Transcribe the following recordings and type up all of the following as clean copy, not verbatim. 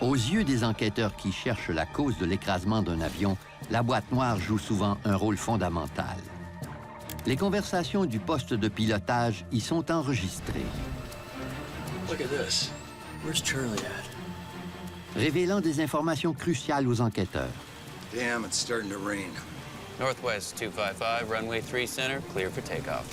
Aux yeux des enquêteurs qui cherchent la cause de l'écrasement d'un avion, la boîte noire joue souvent un rôle fondamental. Les conversations du poste de pilotage y sont enregistrées. Look at this. Where's Charlie at? Révélant des informations cruciales aux enquêteurs. Damn, it's starting to rain. Northwest 255, runway 3 center, clear for takeoff.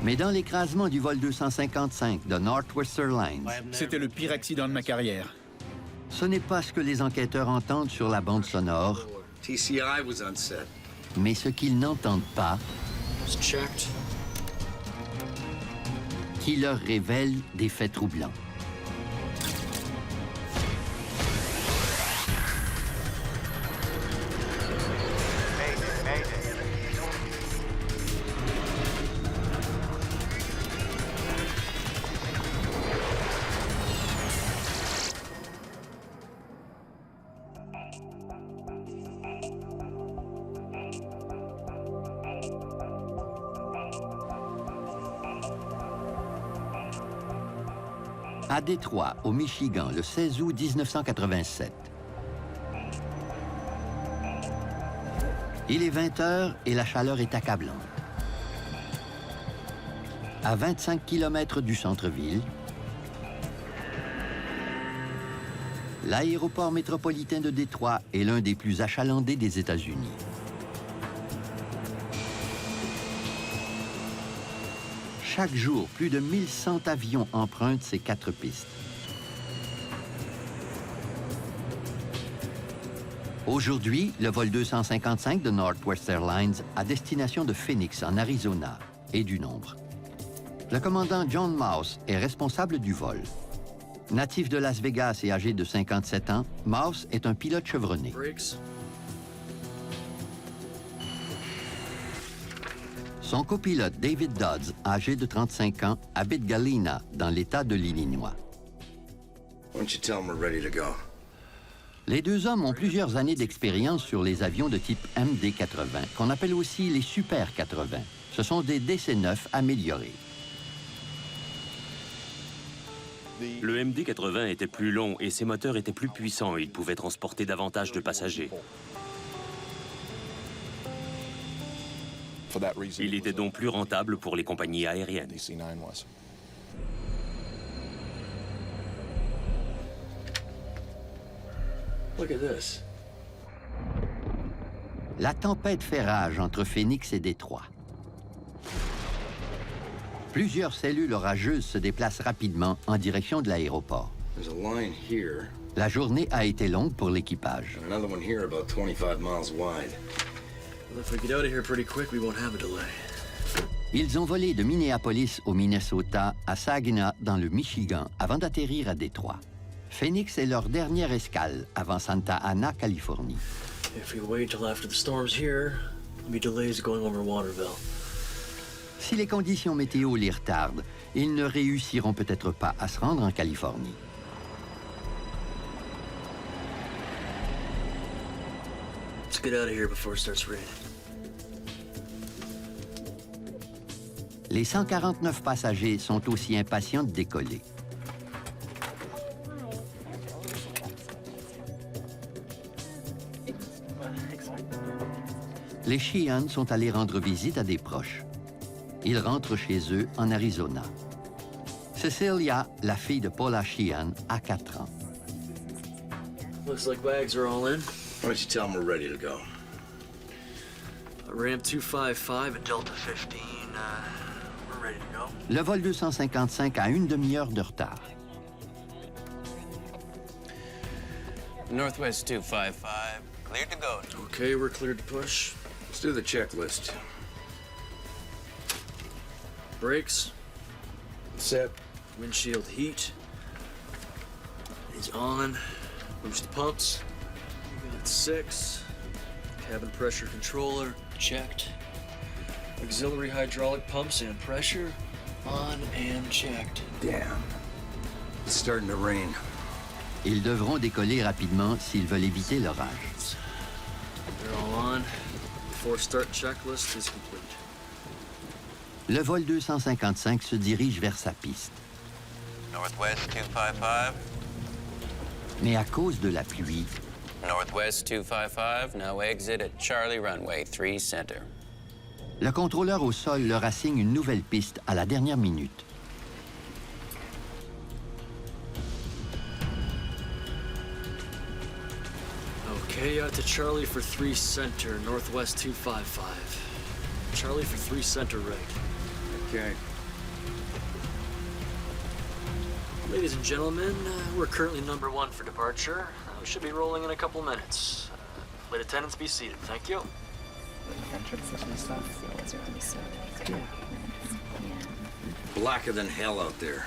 Mais dans l'écrasement du vol 255 de Northwest Airlines, C'était le pire accident de ma carrière. ce n'est pas ce que les enquêteurs entendent sur la bande sonore, TCI was on set. mais ce qu'ils n'entendent pas, It's checked. qui leur révèle des faits troublants. À Détroit, au Michigan, le 16 août 1987. Il est 20 heures et la chaleur est accablante. À 25 km du centre-ville, l'aéroport métropolitain de Détroit est l'un des plus achalandés des États-Unis. Chaque jour, plus de 1100 avions empruntent ces 4 pistes. Aujourd'hui, le vol 255 de Northwest Airlines à destination de Phoenix, en Arizona, est du nombre. Le commandant John Mouse est responsable du vol. Natif de Las Vegas et âgé de 57 ans, Mouse est un pilote chevronné. Brakes. Son copilote David Dodds, âgé de 35 ans, habite Galena, dans l'État de l'Illinois. Why don't you tell them we're ready to go? Les deux hommes ont plusieurs années d'expérience sur les avions de type MD-80, qu'on appelle aussi les Super 80. Ce sont des DC-9 améliorés. Le MD-80 était plus long et ses moteurs étaient plus puissants. Il pouvait transporter davantage de passagers. Il était donc plus rentable pour les compagnies aériennes. Look at this. La tempête fait rage entre Phoenix et Détroit. Plusieurs cellules orageuses se déplacent rapidement en direction de l'aéroport. There's a line here, La journée a été longue pour l'équipage. and another one here about 25 miles wide. Well, if we get out of here pretty quick, we won't have a delay. Ils ont volé de Minneapolis au Minnesota à Saginaw dans le Michigan avant d'atterrir à Détroit. Phoenix est leur dernière escale avant Santa Ana, Californie. If we wait till after the storm's here, there'll be delays going over Waterville. Si les conditions météo les retardent, ils ne réussiront peut-être pas à se rendre en Californie. Let's get out of here before it starts raining. Les 149 passagers sont aussi impatients de décoller. Les Sheehan sont allés rendre visite à des proches. Ils rentrent chez eux en Arizona. Cecilia, la fille de Paula Sheehan, a 4 ans. Looks like bags are all in. Why don't you tell them we're ready to go? Ram 255 and Delta 15. We're ready to go. Le vol 255 a une demi-heure de retard. Northwest 255, clear to go. Okay, we're cleared to push. Let's do the checklist. Brakes, Set. windshield heat. He's on. Boost pumps. We got 6. Cabin pressure controller, checked. Auxiliary hydraulic pumps and pressure, on and checked. Damn. It's starting to rain. Ils devront décoller rapidement s'ils veulent éviter l'orage. They're all on. Force start checklist is complete. Le vol 255 se dirige vers sa piste. Northwest 255. Mais à cause de la pluie, Northwest 255, now exit at Charlie Runway 3 Center. le contrôleur au sol leur assigne une nouvelle piste à la dernière minute. Okay, to Charlie for 3 Center, Northwest 255. Charlie for 3 Center, right. Okay. Ladies and gentlemen, we're currently number 1 for departure. We should be rolling in a couple minutes. Flight attendants, be seated. Thank you. Blacker than hell out there.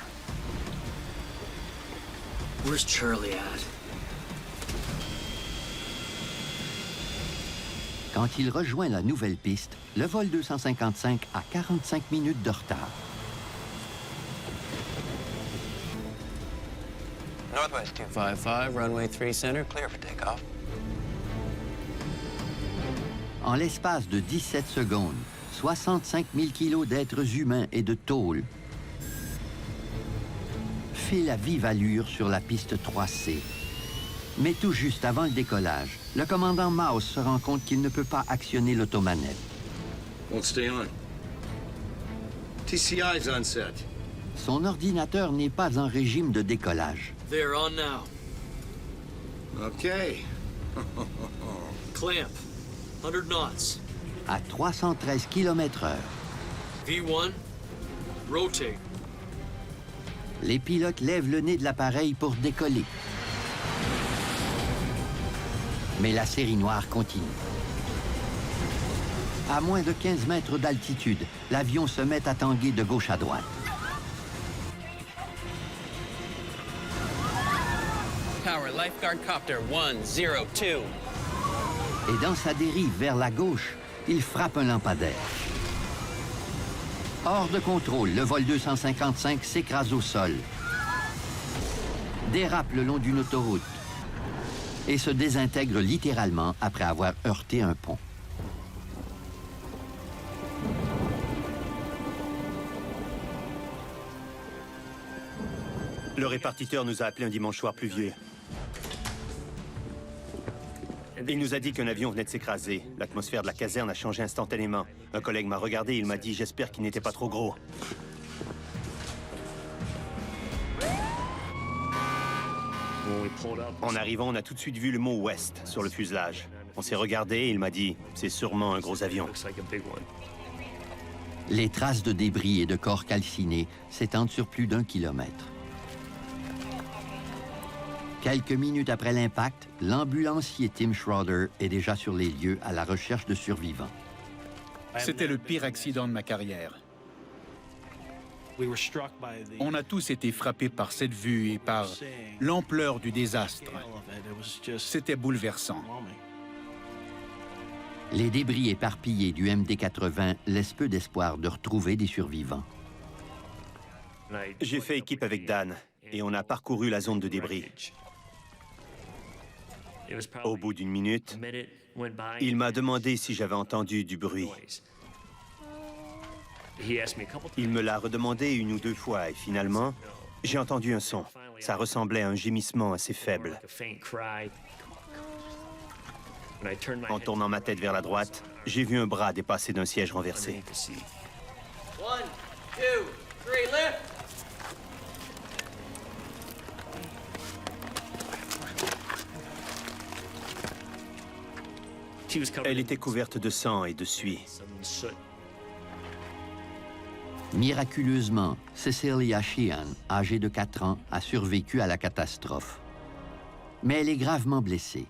Where's Charlie at? Quand il rejoint la nouvelle piste, le vol 255 a 45 minutes de retard. Northwest 255, Runway 3 Center, clear for takeoff. En l'espace de 17 secondes, 65 000 kilos d'êtres humains et de tôle filent à vive allure sur la piste 3C. Mais tout juste avant le décollage, le commandant Mouse se rend compte qu'il ne peut pas actionner l'automanette. Won't stay on. TCI's on set. Son ordinateur n'est pas en régime de décollage. They're on now. Okay. Clamp. 100 knots. À 313 km/h, V1. Rotate. les pilotes lèvent le nez de l'appareil pour décoller. Mais la série noire continue. À moins de 15 mètres d'altitude, l'avion se met à tanguer de gauche à droite. Power lifeguard copter 102. Et dans sa dérive vers la gauche, il frappe un lampadaire. Hors de contrôle, le vol 255 s'écrase au sol, dérape le long d'une autoroute et se désintègre littéralement après avoir heurté un pont. Le répartiteur nous a appelé un dimanche soir pluvieux. Il nous a dit qu'un avion venait de s'écraser. L'atmosphère de la caserne a changé instantanément. Un collègue m'a regardé et il m'a dit « J'espère qu'il n'était pas trop gros ». En arrivant, on a tout de suite vu le mot « West » sur le fuselage. On s'est regardé et il m'a dit « C'est sûrement un gros avion ». Les traces de débris et de corps calcinés s'étendent sur plus d'1 kilomètre. Quelques minutes après l'impact, l'ambulancier Tim Schroeder est déjà sur les lieux à la recherche de survivants. C'était le pire accident de ma carrière. On a tous été frappés par cette vue et par l'ampleur du désastre. C'était bouleversant. Les débris éparpillés du MD-80 laissent peu d'espoir de retrouver des survivants. J'ai fait équipe avec Dan et on a parcouru la zone de débris. Au bout d'une minute, il m'a demandé si j'avais entendu du bruit. Il me l'a redemandé 1 ou 2 fois et finalement, j'ai entendu un son. Ça ressemblait à un gémissement assez faible. En tournant ma tête vers la droite, j'ai vu un bras dépasser d'un siège renversé. 1, 2, 3, lift! Elle était couverte de sang et de suie. Miraculeusement, Cecilia Sheehan, âgée de 4 ans, a survécu à la catastrophe. Mais elle est gravement blessée.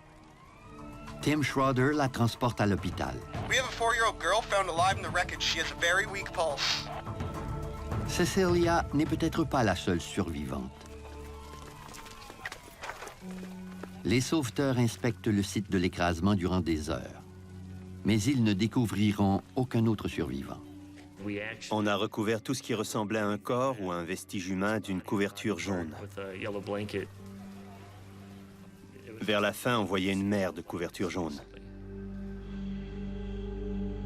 Tim Schroeder la transporte à l'hôpital. We have a 4-year-old girl found alive in the wreckage. She has a very weak pulse. Cecilia n'est peut-être pas la seule survivante. Les sauveteurs inspectent le site de l'écrasement durant des heures. Mais ils ne découvriront aucun autre survivant. On a recouvert tout ce qui ressemblait à un corps ou à un vestige humain d'une couverture jaune. Vers la fin, on voyait une mer de couverture jaune.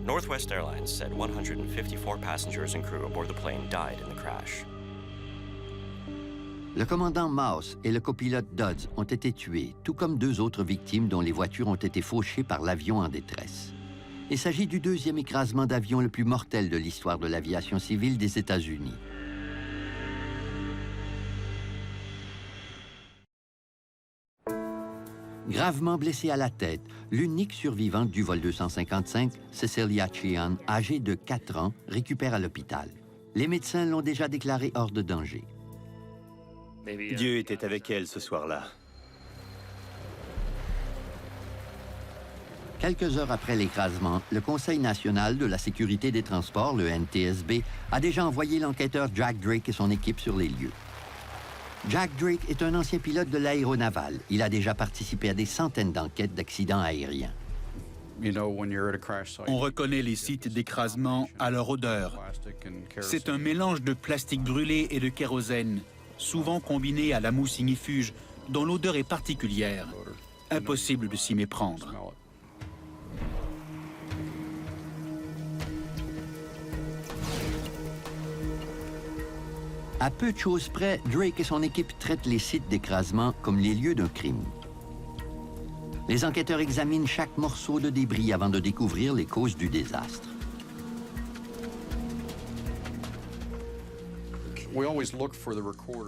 Northwest Airlines said 154 passengers and crew aboard the plane died in the crash. Le commandant Mouse et le copilote Dodds ont été tués, tout comme 2 autres victimes dont les voitures ont été fauchées par l'avion en détresse. Il s'agit du 2e écrasement d'avion le plus mortel de l'histoire de l'aviation civile des États-Unis. Gravement blessée à la tête, l'unique survivante du vol 255, Cecilia Cheon, âgée de 4 ans, récupère à l'hôpital. Les médecins l'ont déjà déclarée hors de danger. Dieu était avec elle ce soir-là. Quelques heures après l'écrasement, le Conseil national de la sécurité des transports, le NTSB, a déjà envoyé l'enquêteur Jack Drake et son équipe sur les lieux. Jack Drake est un ancien pilote de l'aéronavale. Il a déjà participé à des centaines d'enquêtes d'accidents aériens. On reconnaît les sites d'écrasement à leur odeur. C'est un mélange de plastique brûlé et de kérosène, souvent combiné à la mousse ignifuge, dont l'odeur est particulière. Impossible de s'y méprendre. À peu de choses près, Drake et son équipe traitent les sites d'écrasement comme les lieux d'un crime. Les enquêteurs examinent chaque morceau de débris avant de découvrir les causes du désastre.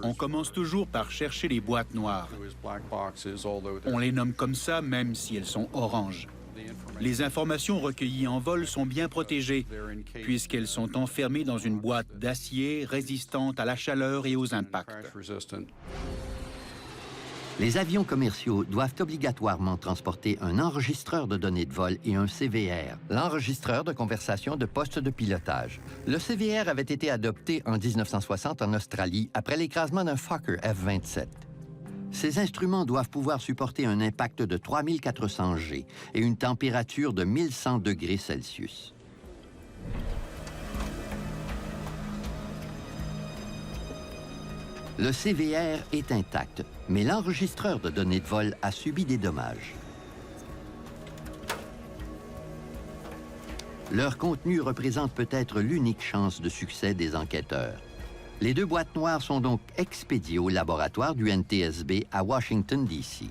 On commence toujours par chercher les boîtes noires. On les nomme comme ça, même si elles sont oranges. Les informations recueillies en vol sont bien protégées, puisqu'elles sont enfermées dans une boîte d'acier résistante à la chaleur et aux impacts. Les avions commerciaux doivent obligatoirement transporter un enregistreur de données de vol et un CVR, l'enregistreur de conversation de poste de pilotage. Le CVR avait été adopté en 1960 en Australie après l'écrasement d'un Fokker F-27. Ces instruments doivent pouvoir supporter un impact de 3400 G et une température de 1100 degrés Celsius. Le CVR est intact, mais l'enregistreur de données de vol a subi des dommages. Leur contenu représente peut-être l'unique chance de succès des enquêteurs. Les 2 boîtes noires sont donc expédiées au laboratoire du NTSB à Washington, D.C.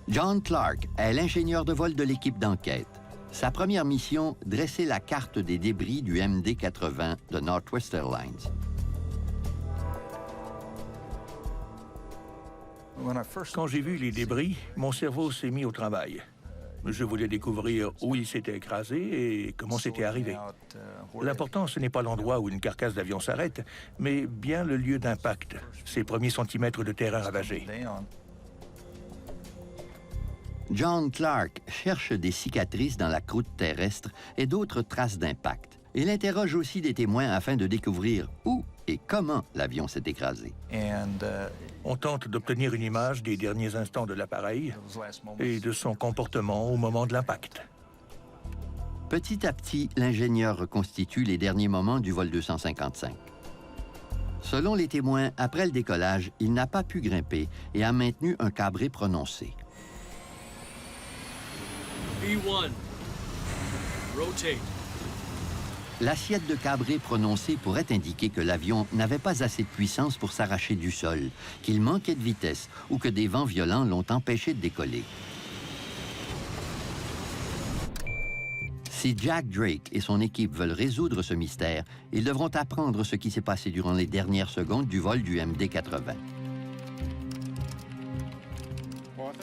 John Clark est l'ingénieur de vol de l'équipe d'enquête. Sa première mission, dresser la carte des débris du MD-80 de Northwest Airlines. Quand j'ai vu les débris, mon cerveau s'est mis au travail. Je voulais découvrir où il s'était écrasé et comment c'était arrivé. L'important, ce n'est pas l'endroit où une carcasse d'avion s'arrête, mais bien le lieu d'impact, ses premiers centimètres de terrain ravagé. John Clark cherche des cicatrices dans la croûte terrestre et d'autres traces d'impact. Il interroge aussi des témoins afin de découvrir où et comment l'avion s'est écrasé. On tente d'obtenir une image des derniers instants de l'appareil et de son comportement au moment de l'impact. Petit à petit, l'ingénieur reconstitue les derniers moments du vol 255. Selon les témoins, après le décollage, il n'a pas pu grimper et a maintenu un cabré prononcé. B1. Rotate. L'assiette de cabré prononcée pourrait indiquer que l'avion n'avait pas assez de puissance pour s'arracher du sol, qu'il manquait de vitesse ou que des vents violents l'ont empêché de décoller. Si Jack Drake et son équipe veulent résoudre ce mystère, ils devront apprendre ce qui s'est passé durant les dernières secondes du vol du MD-80.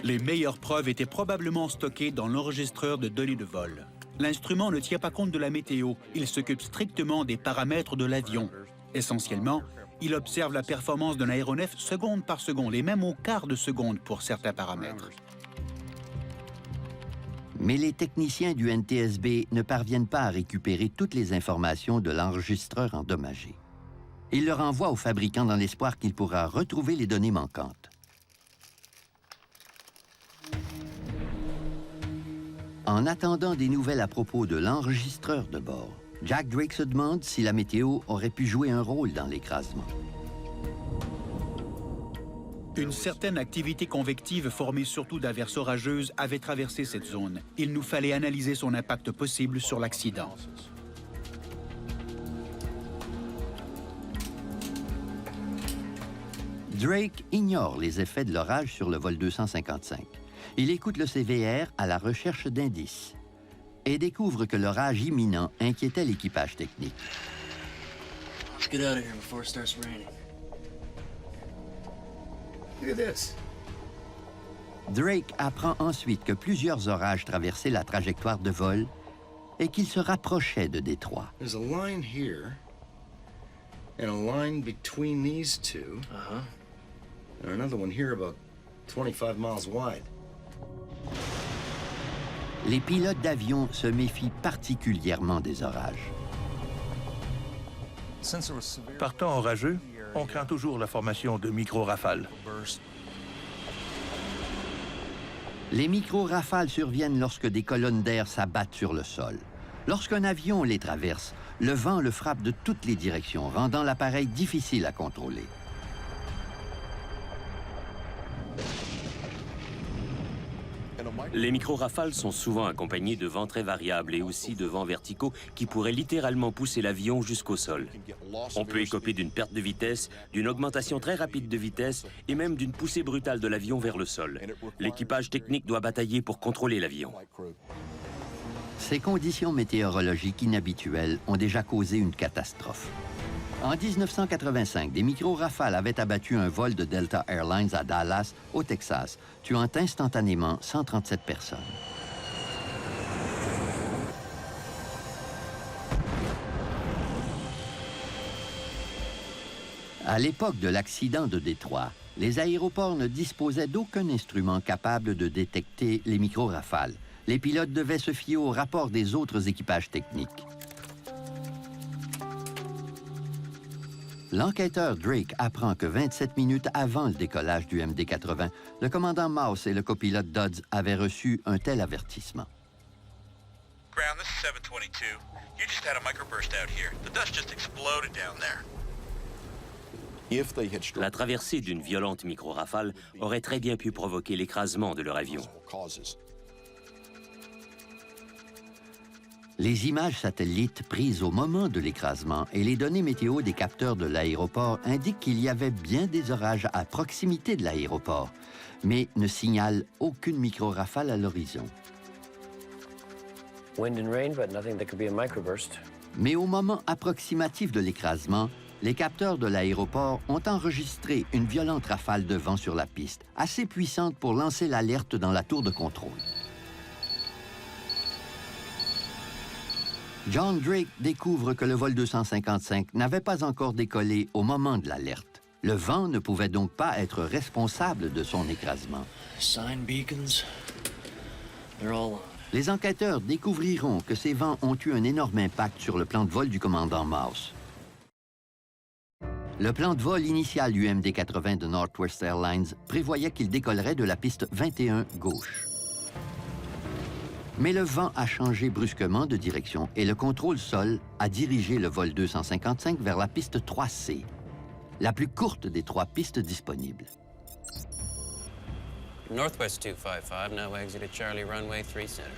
Les meilleures preuves étaient probablement stockées dans l'enregistreur de données de vol. L'instrument ne tient pas compte de la météo. Il s'occupe strictement des paramètres de l'avion. Essentiellement, il observe la performance d'un aéronef seconde par seconde et même au quart de seconde pour certains paramètres. Mais les techniciens du NTSB ne parviennent pas à récupérer toutes les informations de l'enregistreur endommagé. Ils le renvoient au fabricant dans l'espoir qu'il pourra retrouver les données manquantes. En attendant des nouvelles à propos de l'enregistreur de bord, Jack Drake se demande si la météo aurait pu jouer un rôle dans l'écrasement. Une certaine activité convective formée surtout d'averses orageuses avait traversé cette zone. Il nous fallait analyser son impact possible sur l'accident. Drake ignore les effets de l'orage sur le vol 255. Il écoute le CVR à la recherche d'indices et découvre que l'orage imminent inquiétait l'équipage technique. Let's get out of here before it starts raining. Look at this. Drake apprend ensuite que plusieurs orages traversaient la trajectoire de vol et qu'ils se rapprochaient de Détroit. There's a line here, and a line between these two, and another one here about 25 miles wide. Les pilotes d'avion se méfient particulièrement des orages. Par temps orageux, on craint toujours la formation de micro-rafales. Les micro-rafales surviennent lorsque des colonnes d'air s'abattent sur le sol. Lorsqu'un avion les traverse, le vent le frappe de toutes les directions, rendant l'appareil difficile à contrôler. Les micro-rafales sont souvent accompagnés de vents très variables et aussi de vents verticaux qui pourraient littéralement pousser l'avion jusqu'au sol. On peut écoper d'une perte de vitesse, d'une augmentation très rapide de vitesse et même d'une poussée brutale de l'avion vers le sol. L'équipage technique doit batailler pour contrôler l'avion. Ces conditions météorologiques inhabituelles ont déjà causé une catastrophe. En 1985, des micro-rafales avaient abattu un vol de Delta Airlines à Dallas, au Texas, tuant instantanément 137 personnes. À l'époque de l'accident de Détroit, les aéroports ne disposaient d'aucun instrument capable de détecter les micro-rafales. Les pilotes devaient se fier au rapport des autres équipages techniques. L'enquêteur Drake apprend que 27 minutes avant le décollage du MD-80, le commandant Mouse et le copilote Dodds avaient reçu un tel avertissement. Ground, this is 722. You just had a microburst out here. The dust just exploded down there. La traversée d'une violente micro-rafale aurait très bien pu provoquer l'écrasement de leur avion. Les images satellites prises au moment de l'écrasement et les données météo des capteurs de l'aéroport indiquent qu'il y avait bien des orages à proximité de l'aéroport, mais ne signalent aucune micro-rafale à l'horizon. Mais au moment approximatif de l'écrasement, les capteurs de l'aéroport ont enregistré une violente rafale de vent sur la piste, assez puissante pour lancer l'alerte dans la tour de contrôle. John Drake découvre que le vol 255 n'avait pas encore décollé au moment de l'alerte. Le vent ne pouvait donc pas être responsable de son écrasement. Sign beacons, they're all on. Les enquêteurs découvriront que ces vents ont eu un énorme impact sur le plan de vol du commandant Mouse. Le plan de vol initial du MD-80 de Northwest Airlines prévoyait qu'il décollerait de la piste 21 gauche. Mais le vent a changé brusquement de direction et le contrôle sol a dirigé le vol 255 vers la piste 3C, la plus courte des trois pistes disponibles. Northwest 255, now exit at Charlie Runway 3 Center.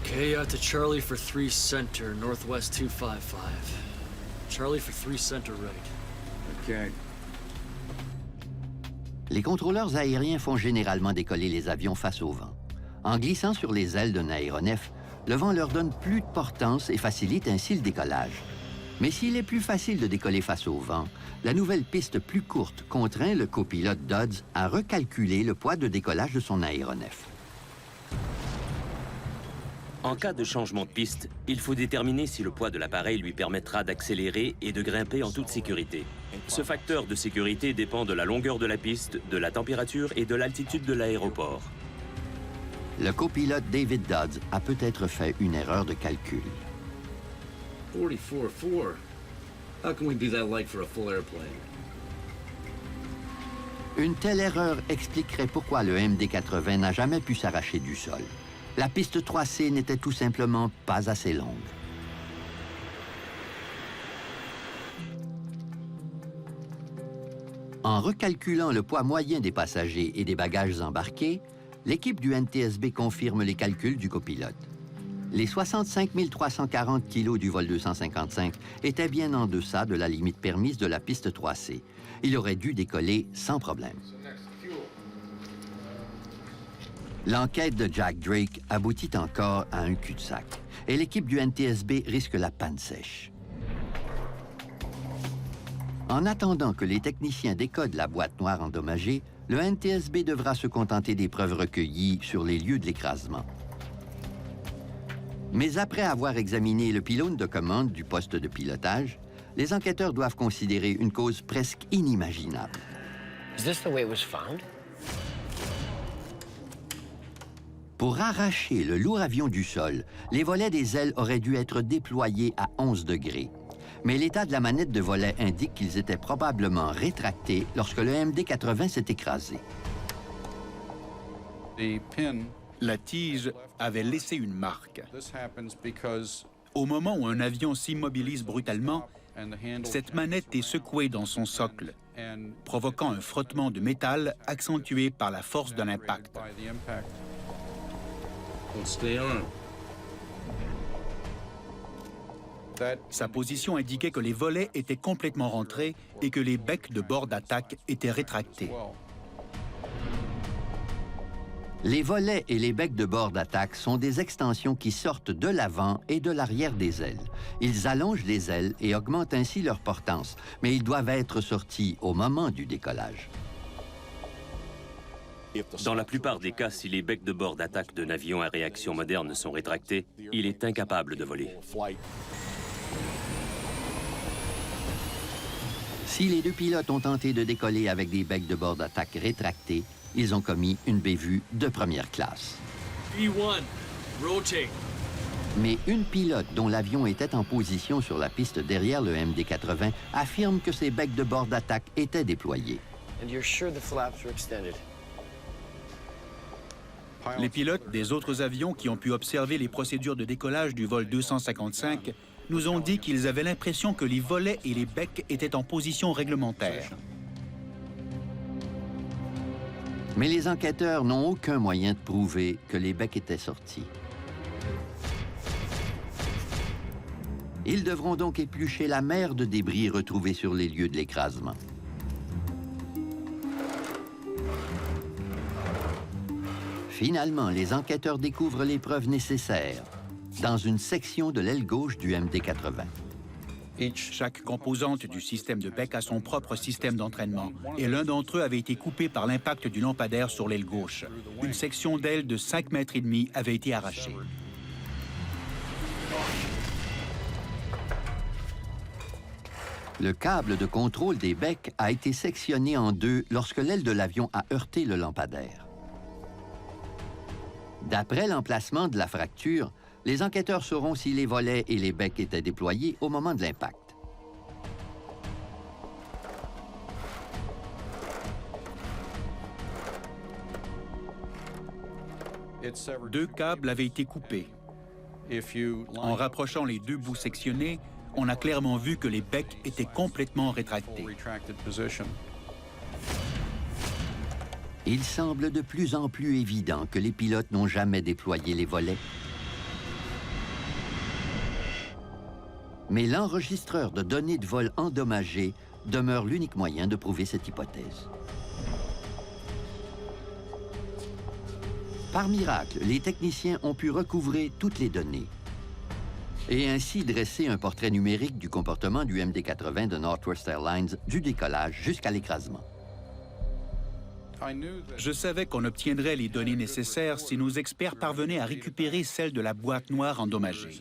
Okay, out to Charlie for 3 Center, Northwest 255. Charlie for 3 Center, right. Okay. Les contrôleurs aériens font généralement décoller les avions face au vent. En glissant sur les ailes d'un aéronef, le vent leur donne plus de portance et facilite ainsi le décollage. Mais s'il est plus facile de décoller face au vent, la nouvelle piste plus courte contraint le copilote Dodds à recalculer le poids de décollage de son aéronef. En cas de changement de piste, il faut déterminer si le poids de l'appareil lui permettra d'accélérer et de grimper en toute sécurité. Ce facteur de sécurité dépend de la longueur de la piste, de la température et de l'altitude de l'aéroport. Le copilote David Dodds a peut-être fait une erreur de calcul. 44.4. How can we be that light for a full airplane? Une telle erreur expliquerait pourquoi le MD-80 n'a jamais pu s'arracher du sol. La piste 3C n'était tout simplement pas assez longue. En recalculant le poids moyen des passagers et des bagages embarqués, l'équipe du NTSB confirme les calculs du copilote. Les 65 340 kilos du vol 255 étaient bien en deçà de la limite permise de la piste 3C. Il aurait dû décoller sans problème. L'enquête de Jack Drake aboutit encore à un cul-de-sac et l'équipe du NTSB risque la panne sèche. En attendant que les techniciens décodent la boîte noire endommagée, le NTSB devra se contenter des preuves recueillies sur les lieux de l'écrasement. Mais après avoir examiné le pylône de commande du poste de pilotage, les enquêteurs doivent considérer une cause presque inimaginable. Is this the way it was found? Pour arracher le lourd avion du sol, les volets des ailes auraient dû être déployés à 11 degrés. Mais l'état de la manette de volet indique qu'ils étaient probablement rétractés lorsque le MD-80 s'est écrasé. La tige avait laissé une marque. Au moment où un avion s'immobilise brutalement, cette manette est secouée dans son socle, provoquant un frottement de métal accentué par la force de l'impact. Sa position indiquait que les volets étaient complètement rentrés et que les becs de bord d'attaque étaient rétractés. Les volets et les becs de bord d'attaque sont des extensions qui sortent de l'avant et de l'arrière des ailes. Ils allongent les ailes et augmentent ainsi leur portance, mais ils doivent être sortis au moment du décollage. Dans la plupart des cas, si les becs de bord d'attaque d'un avion à réaction moderne sont rétractés, il est incapable de voler. Si les deux pilotes ont tenté de décoller avec des becs de bord d'attaque rétractés, ils ont commis une bévue de première classe. B1, rotate. Mais une pilote dont l'avion était en position sur la piste derrière le MD-80 affirme que ses becs de bord d'attaque étaient déployés. And you're sure the flaps were extended? Les pilotes des autres avions qui ont pu observer les procédures de décollage du vol 255 nous ont dit qu'ils avaient l'impression que les volets et les becs étaient en position réglementaire. Mais les enquêteurs n'ont aucun moyen de prouver que les becs étaient sortis. Ils devront donc éplucher la mer de débris retrouvés sur les lieux de l'écrasement. Finalement, les enquêteurs découvrent les preuves nécessaires dans une section de l'aile gauche du MD-80. Chaque composante du système de bec a son propre système d'entraînement, et l'un d'entre eux avait été coupé par l'impact du lampadaire sur l'aile gauche. Une section d'aile de 5,5 mètres avait été arrachée. Le câble de contrôle des becs a été sectionné en deux lorsque l'aile de l'avion a heurté le lampadaire. D'après l'emplacement de la fracture, les enquêteurs sauront si les volets et les becs étaient déployés au moment de l'impact. Deux câbles avaient été coupés. En rapprochant les deux bouts sectionnés, on a clairement vu que les becs étaient complètement rétractés. Il semble de plus en plus évident que les pilotes n'ont jamais déployé les volets. Mais l'enregistreur de données de vol endommagées demeure l'unique moyen de prouver cette hypothèse. Par miracle, les techniciens ont pu recouvrer toutes les données et ainsi dresser un portrait numérique du comportement du MD-80 de Northwest Airlines du décollage jusqu'à l'écrasement. Je savais qu'on obtiendrait les données nécessaires si nos experts parvenaient à récupérer celles de la boîte noire endommagée.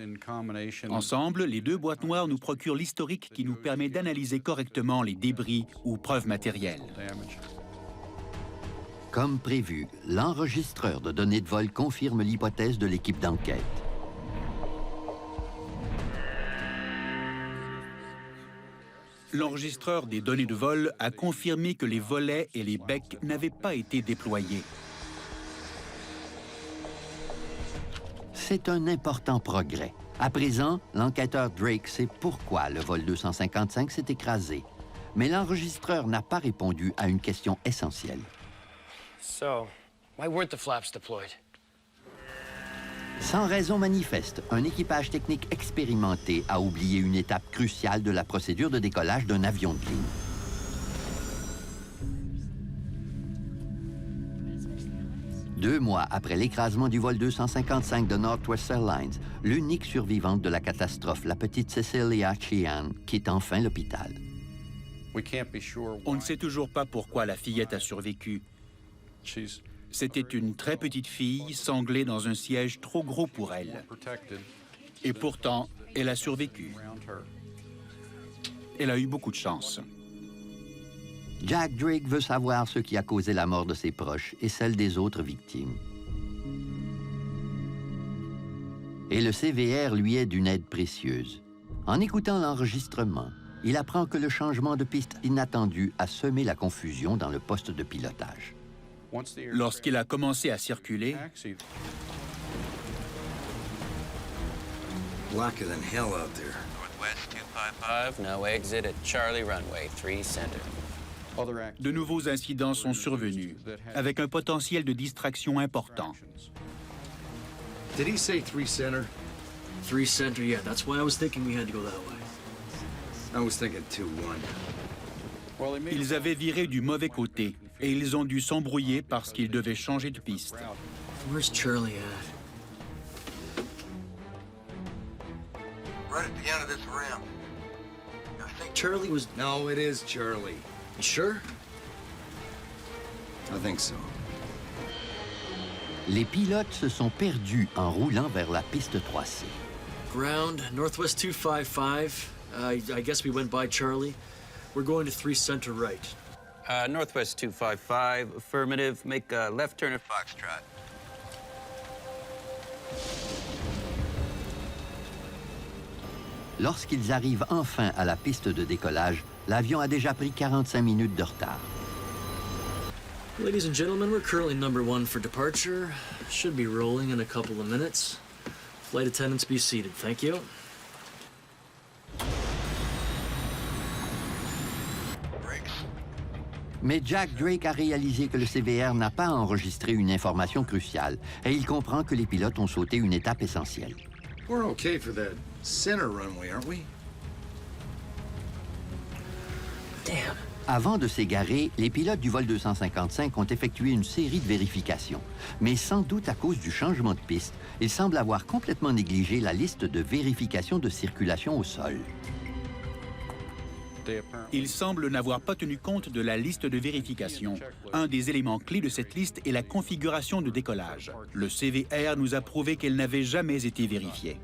Ensemble, les deux boîtes noires nous procurent l'historique qui nous permet d'analyser correctement les débris ou preuves matérielles. Comme prévu, l'enregistreur de données de vol confirme l'hypothèse de l'équipe d'enquête. L'enregistreur des données de vol a confirmé que les volets et les becs n'avaient pas été déployés. C'est un important progrès. À présent, l'enquêteur Drake sait pourquoi le vol 255 s'est écrasé. Mais l'enregistreur n'a pas répondu à une question essentielle. So, why weren't the flaps deployed? Sans raison manifeste, un équipage technique expérimenté a oublié une étape cruciale de la procédure de décollage d'un avion de ligne. Deux mois après l'écrasement du vol 255 de Northwest Airlines, l'unique survivante de la catastrophe, la petite Cecilia Sheehan, quitte enfin l'hôpital. On ne sait toujours pas pourquoi la fillette a survécu. C'était une très petite fille, sanglée dans un siège trop gros pour elle. Et pourtant, elle a survécu. Elle a eu beaucoup de chance. Jack Drake veut savoir ce qui a causé la mort de ses proches et celle des autres victimes. Et le CVR lui est d'une aide précieuse. En écoutant l'enregistrement, il apprend que le changement de piste inattendu a semé la confusion dans le poste de pilotage. Lorsqu'il a commencé à circuler, Blacker than hell out there. Northwest 255, now exit at Charlie Runway 3 Center. de nouveaux incidents sont survenus, avec un potentiel de distraction important. Did he say 3 center? 3 center, yeah. That's why I was thinking we had to go that way. I was thinking 2-1. Ils avaient viré du mauvais côté et ils ont dû s'embrouiller parce qu'ils devaient changer de piste. Where's Charlie at? Right at the end of this rim. I think Charlie was... No, it is Charlie. You sure? I think so. Les pilotes se sont perdus en roulant vers la piste 3C. Ground, Northwest 255. I guess we went by Charlie. We're going to 3 center right. Northwest 255, affirmative. Make a left turn at Foxtrot. Lorsqu'ils arrivent enfin à la piste de décollage, l'avion a déjà pris 45 minutes de retard. Ladies and gentlemen, we're currently number 1 for departure. Should be rolling in a couple of minutes. Flight attendants be seated, thank you. Mais Jack Drake a réalisé que le CVR n'a pas enregistré une information cruciale et il comprend que les pilotes ont sauté une étape essentielle. We're okay for the center runway, aren't we? Damn. Avant de s'égarer, les pilotes du vol 255 ont effectué une série de vérifications. Mais sans doute à cause du changement de piste, ils semblent avoir complètement négligé la liste de vérification de circulation au sol. Ils semblent n'avoir pas tenu compte de la liste de vérification. Un des éléments clés de cette liste est la configuration de décollage. Le CVR nous a prouvé qu'elle n'avait jamais été vérifiée.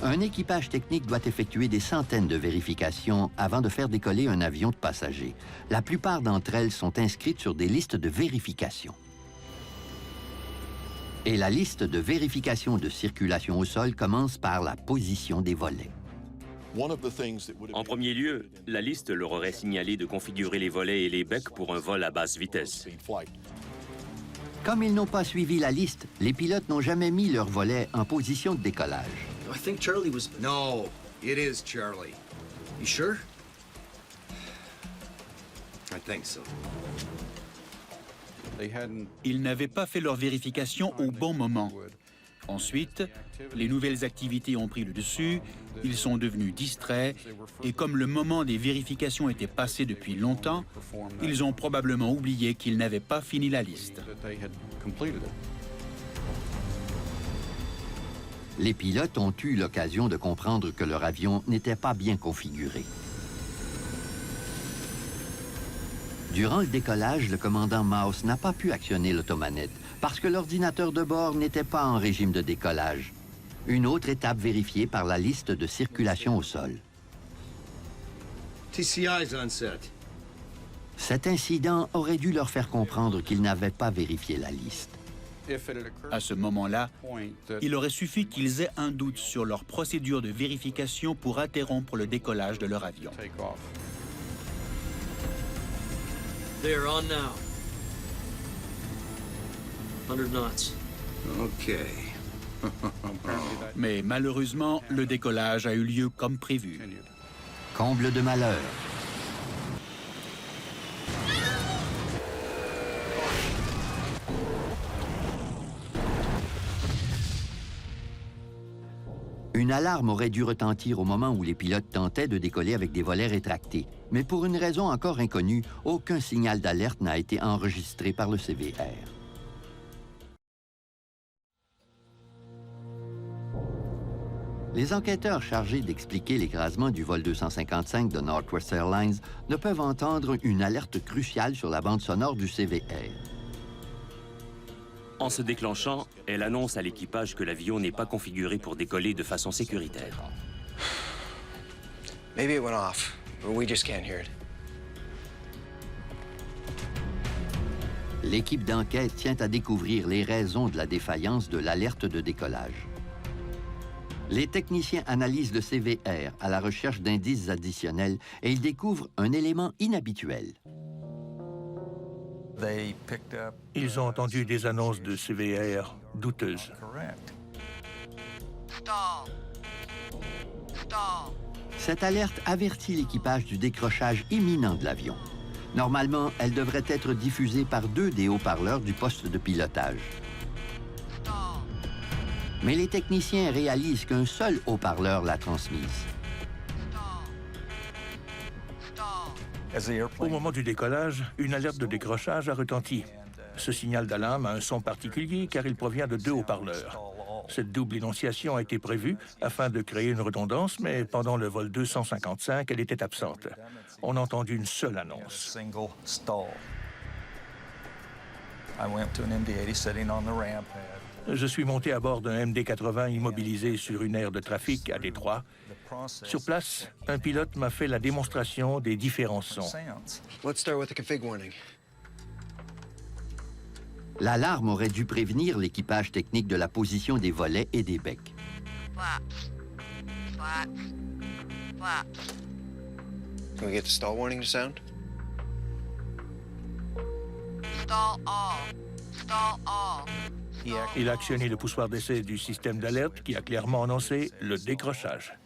Un équipage technique doit effectuer des centaines de vérifications avant de faire décoller un avion de passagers. La plupart d'entre elles sont inscrites sur des listes de vérification. Et la liste de vérification de circulation au sol commence par la position des volets. En premier lieu, la liste leur aurait signalé de configurer les volets et les becs pour un vol à basse vitesse. Comme ils n'ont pas suivi la liste, les pilotes n'ont jamais mis leurs volets en position de décollage. I think Charlie was... No, it is Charlie. You sure? I think so. Ils n'avaient pas fait leur vérification au bon moment. Ensuite, les nouvelles activités ont pris le dessus, ils sont devenus distraits, et comme le moment des vérifications était passé depuis longtemps, ils ont probablement oublié qu'ils n'avaient pas fini la liste. Les pilotes ont eu l'occasion de comprendre que leur avion n'était pas bien configuré. Durant le décollage, le commandant Mouse n'a pas pu actionner l'automanette parce que l'ordinateur de bord n'était pas en régime de décollage. Une autre étape vérifiée par la liste de circulation au sol. TCI's on set. Cet incident aurait dû leur faire comprendre qu'ils n'avaient pas vérifié la liste. À ce moment-là, il aurait suffi qu'ils aient un doute sur leur procédure de vérification pour interrompre le décollage de leur avion. They're on now. 100 knots. Okay. Mais malheureusement, le décollage a eu lieu comme prévu. Comble de malheur. Une alarme aurait dû retentir au moment où les pilotes tentaient de décoller avec des volets rétractés. Mais pour une raison encore inconnue, aucun signal d'alerte n'a été enregistré par le CVR. Les enquêteurs chargés d'expliquer l'écrasement du vol 255 de Northwest Airlines ne peuvent entendre une alerte cruciale sur la bande sonore du CVR. En se déclenchant, elle annonce à l'équipage que l'avion n'est pas configuré pour décoller de façon sécuritaire. Maybe it went off, but we just can't hear it. L'équipe d'enquête tient à découvrir les raisons de la défaillance de l'alerte de décollage. Les techniciens analysent le CVR à la recherche d'indices additionnels et ils découvrent un élément inhabituel. Ils ont entendu des annonces de CVR douteuses. Cette alerte avertit l'équipage du décrochage imminent de l'avion. Normalement, elle devrait être diffusée par 2 des haut-parleurs du poste de pilotage. Mais les techniciens réalisent qu'un seul haut-parleur l'a transmise. Au moment du décollage, une alerte de décrochage a retenti. Ce signal d'alarme a un son particulier car il provient de 2 haut-parleurs. Cette double énonciation a été prévue afin de créer une redondance, mais pendant le vol 255, elle était absente. On a entendu une seule annonce. Je suis monté à bord d'un MD-80 immobilisé sur une aire de trafic à Détroit. Sur place, un pilote m'a fait la démonstration des différents sons. Let's start with the config warning. L'alarme aurait dû prévenir l'équipage technique de la position des volets et des becs. Can we get the stall warning to sound? Stall all. Stall all. Il a actionné le poussoir d'essai du système d'alerte qui a clairement annoncé le décrochage.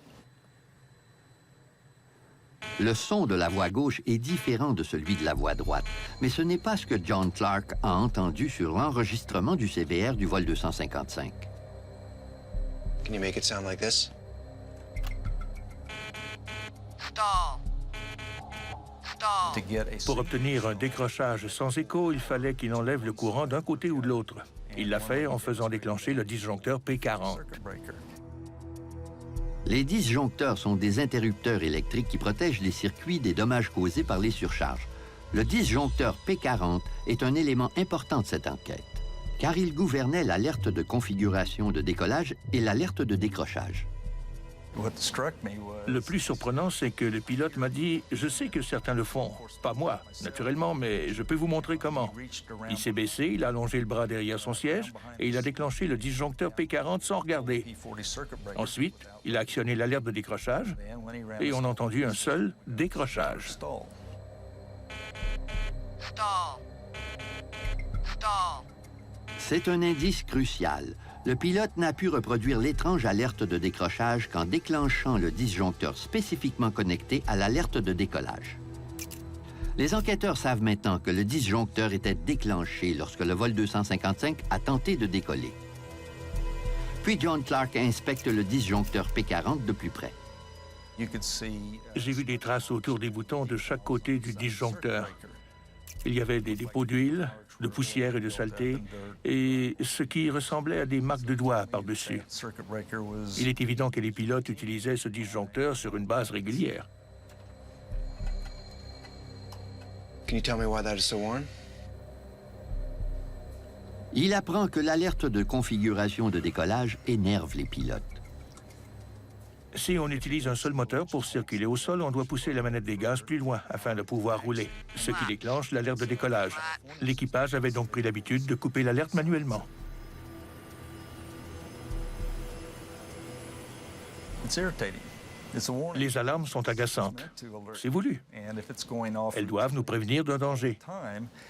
Le son de la voix gauche est différent de celui de la voix droite, mais ce n'est pas ce que John Clark a entendu sur l'enregistrement du CVR du vol 255. Can you make it sound like this? Stall. Pour obtenir un décrochage sans écho, il fallait qu'il enlève le courant d'un côté ou de l'autre. Il l'a fait en faisant déclencher le disjoncteur P40. Les disjoncteurs sont des interrupteurs électriques qui protègent les circuits des dommages causés par les surcharges. Le disjoncteur P40 est un élément important de cette enquête, car il gouvernait l'alerte de configuration de décollage et l'alerte de décrochage. Le plus surprenant, c'est que le pilote m'a dit « Je sais que certains le font. Pas moi, naturellement, mais je peux vous montrer comment. » Il s'est baissé, il a allongé le bras derrière son siège et il a déclenché le disjoncteur P40 sans regarder. Ensuite, il a actionné l'alerte de décrochage et on a entendu un seul décrochage. C'est un indice crucial. Le pilote n'a pu reproduire l'étrange alerte de décrochage qu'en déclenchant le disjoncteur spécifiquement connecté à l'alerte de décollage. Les enquêteurs savent maintenant que le disjoncteur était déclenché lorsque le vol 255 a tenté de décoller. Puis John Clark inspecte le disjoncteur P40 de plus près. J'ai vu des traces autour des boutons de chaque côté du disjoncteur. Il y avait des dépôts d'huile, de poussière et de saleté, et ce qui ressemblait à des marques de doigts par-dessus. Il est évident que les pilotes utilisaient ce disjoncteur sur une base régulière. Can you tell me why that is so worn? Il apprend que l'alerte de configuration de décollage énerve les pilotes. Si on utilise un seul moteur pour circuler au sol, on doit pousser la manette des gaz plus loin afin de pouvoir rouler, ce qui déclenche l'alerte de décollage. L'équipage avait donc pris l'habitude de couper l'alerte manuellement. Les alarmes sont agaçantes. C'est voulu. Elles doivent nous prévenir d'un danger.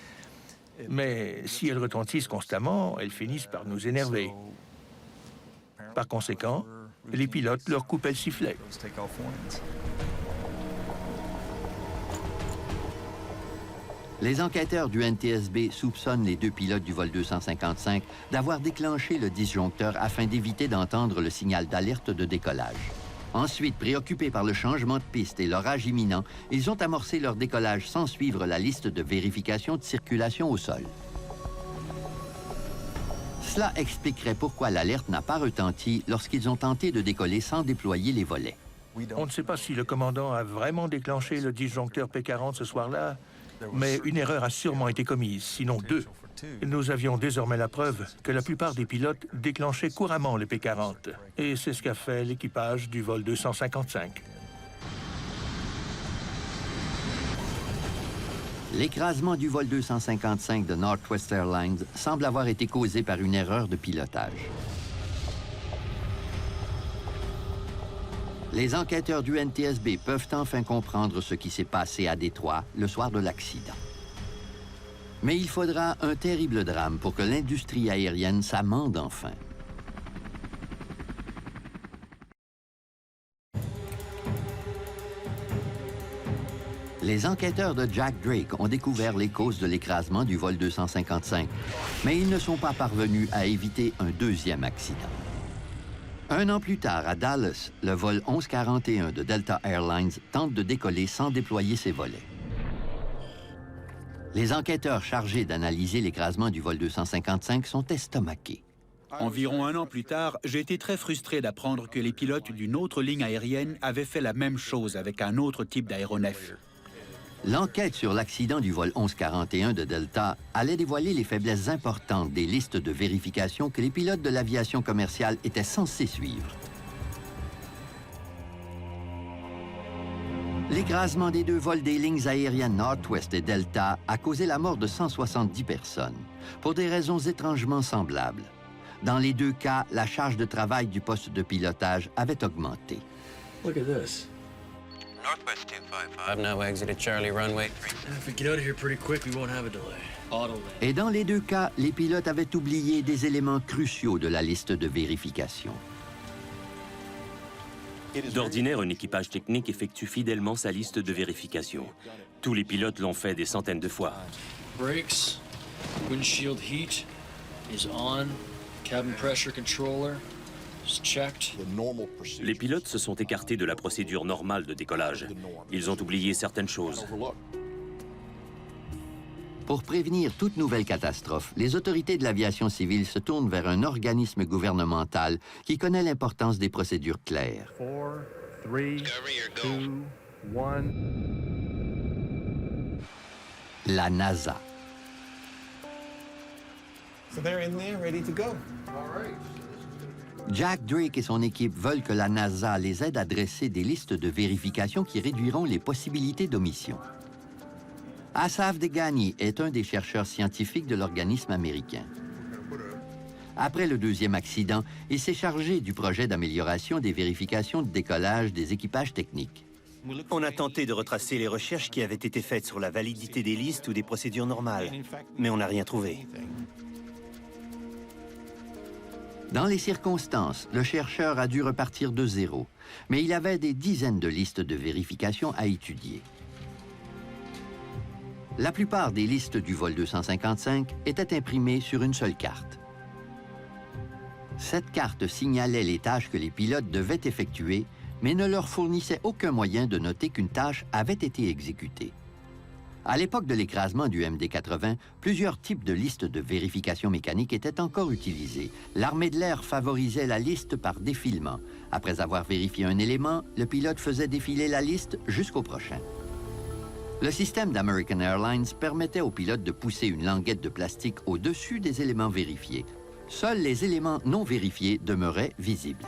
« Mais si elles retentissent constamment, elles finissent par nous énerver. Par conséquent, les pilotes leur coupaient le sifflet. Les enquêteurs du NTSB soupçonnent les deux pilotes du vol 255 d'avoir déclenché le disjoncteur afin d'éviter d'entendre le signal d'alerte de décollage. Ensuite, préoccupés par le changement de piste et l'orage imminent, ils ont amorcé leur décollage sans suivre la liste de vérification de circulation au sol. Cela expliquerait pourquoi l'alerte n'a pas retenti lorsqu'ils ont tenté de décoller sans déployer les volets. On ne sait pas si le commandant a vraiment déclenché le disjoncteur P40 ce soir-là, mais une erreur a sûrement été commise, sinon deux. Nous avions désormais la preuve que la plupart des pilotes déclenchaient couramment le P40. Et c'est ce qu'a fait l'équipage du vol 255. L'écrasement du vol 255 de Northwest Airlines semble avoir été causé par une erreur de pilotage. Les enquêteurs du NTSB peuvent enfin comprendre ce qui s'est passé à Détroit le soir de l'accident. Mais il faudra un terrible drame pour que l'industrie aérienne s'amende enfin. Les enquêteurs de Jack Drake ont découvert les causes de l'écrasement du vol 255, mais ils ne sont pas parvenus à éviter un deuxième accident. Un an plus tard, à Dallas, le vol 1141 de Delta Airlines tente de décoller sans déployer ses volets. Les enquêteurs chargés d'analyser l'écrasement du vol 255 sont estomaqués. Environ un an plus tard, j'ai été très frustré d'apprendre que les pilotes d'une autre ligne aérienne avaient fait la même chose avec un autre type d'aéronef. L'enquête sur l'accident du vol 1141 de Delta allait dévoiler les faiblesses importantes des listes de vérification que les pilotes de l'aviation commerciale étaient censés suivre. L'écrasement des deux vols des lignes aériennes Northwest et Delta a causé la mort de 170 personnes, pour des raisons étrangement semblables. Dans les deux cas, la charge de travail du poste de pilotage avait augmenté. Look at this. Northwest 255. I've now exited Charlie Runway 3. If we get out of here pretty quick, we won't have a delay. Auto land. Et dans les deux cas, les pilotes avaient oublié des éléments cruciaux de la liste de vérification. D'ordinaire, un équipage technique effectue fidèlement sa liste de vérification. Tous les pilotes l'ont fait des centaines de fois. Brakes, windshield heat is on, cabin pressure controller is checked. Les pilotes se sont écartés de la procédure normale de décollage. Ils ont oublié certaines choses. Pour prévenir toute nouvelle catastrophe, les autorités de l'aviation civile se tournent vers un organisme gouvernemental qui connaît l'importance des procédures claires. 4, 3, 2, 1. La NASA. So they're in there, ready to go. Jack Drake et son équipe veulent que la NASA les aide à dresser des listes de vérification qui réduiront les possibilités d'omission. Asaf Degani est un des chercheurs scientifiques de l'organisme américain. Après le deuxième accident, il s'est chargé du projet d'amélioration des vérifications de décollage des équipages techniques. On a tenté de retracer les recherches qui avaient été faites sur la validité des listes ou des procédures normales, mais on n'a rien trouvé. Dans les circonstances, le chercheur a dû repartir de zéro, mais il avait des dizaines de listes de vérification à étudier. La plupart des listes du vol 255 étaient imprimées sur une seule carte. Cette carte signalait les tâches que les pilotes devaient effectuer, mais ne leur fournissait aucun moyen de noter qu'une tâche avait été exécutée. À l'époque de l'écrasement du MD-80, plusieurs types de listes de vérification mécanique étaient encore utilisées. L'armée de l'air favorisait la liste par défilement. Après avoir vérifié un élément, le pilote faisait défiler la liste jusqu'au prochain. Le système d'American Airlines permettait aux pilotes de pousser une languette de plastique au-dessus des éléments vérifiés. Seuls les éléments non vérifiés demeuraient visibles.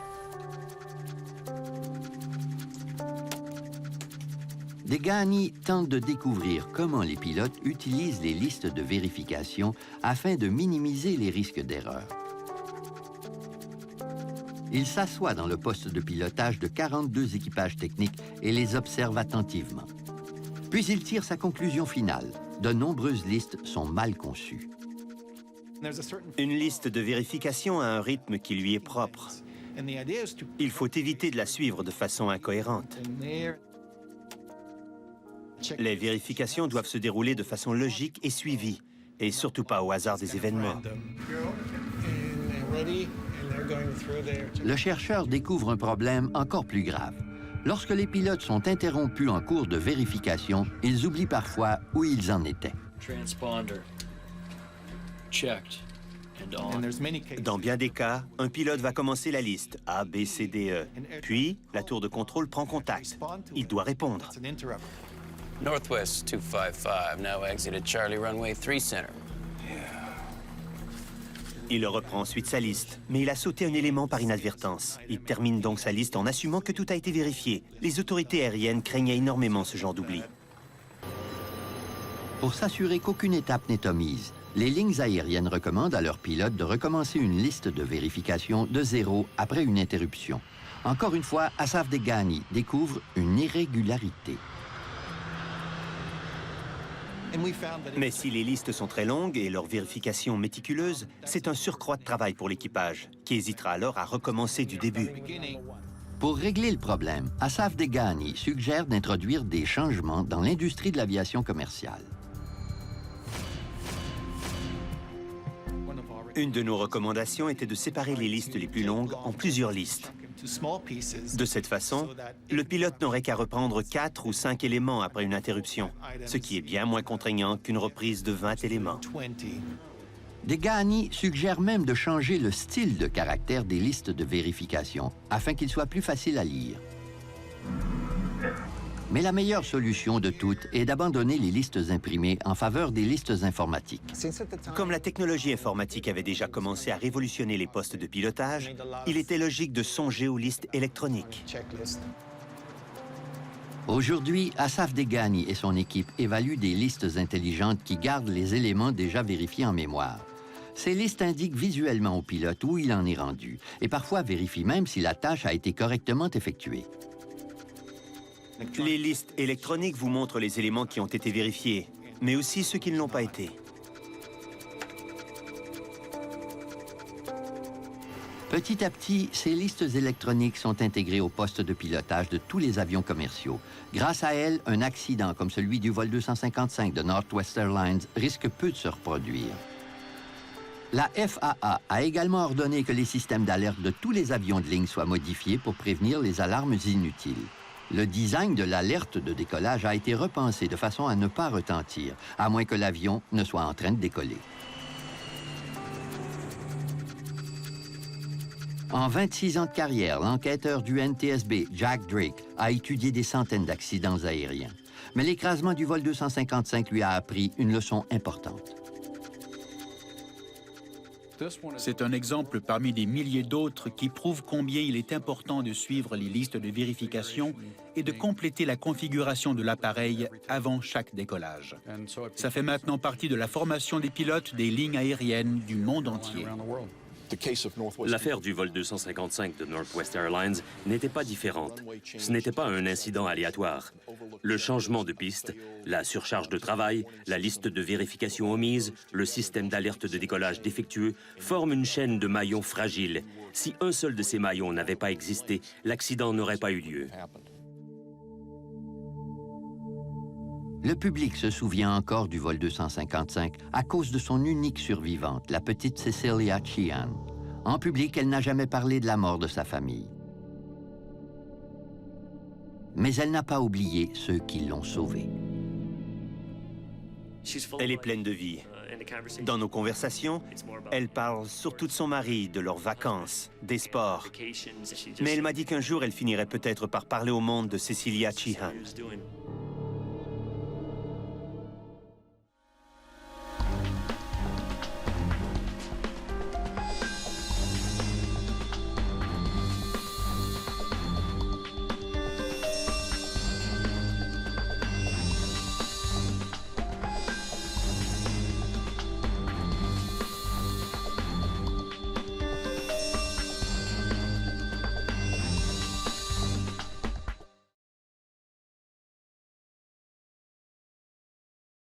Degani tente de découvrir comment les pilotes utilisent les listes de vérification afin de minimiser les risques d'erreur. Il s'assoit dans le poste de pilotage de 42 équipages techniques et les observe attentivement. Puis il tire sa conclusion finale. De nombreuses listes sont mal conçues. Une liste de vérification a un rythme qui lui est propre. Il faut éviter de la suivre de façon incohérente. Les vérifications doivent se dérouler de façon logique et suivie, et surtout pas au hasard des événements. Le chercheur découvre un problème encore plus grave. Lorsque les pilotes sont interrompus en cours de vérification, ils oublient parfois où ils en étaient. Transponder. Checked. And on. Dans bien des cas, un pilote va commencer la liste A, B, C, D, E. Puis, la tour de contrôle prend contact. Il doit répondre. Northwest 255, now exit at Charlie Runway 3 Center. Il reprend ensuite sa liste, mais il a sauté un élément par inadvertance. Il termine donc sa liste en assumant que tout a été vérifié. Les autorités aériennes craignaient énormément ce genre d'oubli. Pour s'assurer qu'aucune étape n'est omise, les lignes aériennes recommandent à leurs pilotes de recommencer une liste de vérification de zéro après une interruption. Encore une fois, Asaf Degani découvre une irrégularité. Mais si les listes sont très longues et leur vérification méticuleuse, c'est un surcroît de travail pour l'équipage, qui hésitera alors à recommencer du début. Pour régler le problème, Asaf Degani suggère d'introduire des changements dans l'industrie de l'aviation commerciale. Une de nos recommandations était de séparer les listes les plus longues en plusieurs listes. De cette façon, le pilote n'aurait qu'à reprendre 4 ou 5 éléments après une interruption, ce qui est bien moins contraignant qu'une reprise de 20 éléments. Degani suggère même de changer le style de caractère des listes de vérification afin qu'il soit plus facile à lire. Mais la meilleure solution de toutes est d'abandonner les listes imprimées en faveur des listes informatiques. Comme la technologie informatique avait déjà commencé à révolutionner les postes de pilotage, il était logique de songer aux listes électroniques. Aujourd'hui, Asaf Degani et son équipe évaluent des listes intelligentes qui gardent les éléments déjà vérifiés en mémoire. Ces listes indiquent visuellement au pilote où il en est rendu et parfois vérifient même si la tâche a été correctement effectuée. Les listes électroniques vous montrent les éléments qui ont été vérifiés, mais aussi ceux qui ne l'ont pas été. Petit à petit, ces listes électroniques sont intégrées au poste de pilotage de tous les avions commerciaux. Grâce à elles, un accident comme celui du vol 255 de Northwest Airlines risque peu de se reproduire. La FAA a également ordonné que les systèmes d'alerte de tous les avions de ligne soient modifiés pour prévenir les alarmes inutiles. Le design de l'alerte de décollage a été repensé de façon à ne pas retentir, à moins que l'avion ne soit en train de décoller. En 26 ans de carrière, l'enquêteur du NTSB, Jack Drake, a étudié des centaines d'accidents aériens. Mais l'écrasement du vol 255 lui a appris une leçon importante. C'est un exemple parmi des milliers d'autres qui prouvent combien il est important de suivre les listes de vérification et de compléter la configuration de l'appareil avant chaque décollage. Ça fait maintenant partie de la formation des pilotes des lignes aériennes du monde entier. L'affaire du vol 255 de Northwest Airlines n'était pas différente. Ce n'était pas un incident aléatoire. Le changement de piste, la surcharge de travail, la liste de vérification omise, le système d'alerte de décollage défectueux forment une chaîne de maillons fragiles. Si un seul de ces maillons n'avait pas existé, l'accident n'aurait pas eu lieu. Le public se souvient encore du vol 255 à cause de son unique survivante, la petite Cecilia Sheehan. En public, elle n'a jamais parlé de la mort de sa famille. Mais elle n'a pas oublié ceux qui l'ont sauvée. Elle est pleine de vie. Dans nos conversations, elle parle surtout de son mari, de leurs vacances, des sports. Mais elle m'a dit qu'un jour, elle finirait peut-être par parler au monde de Cecilia Sheehan.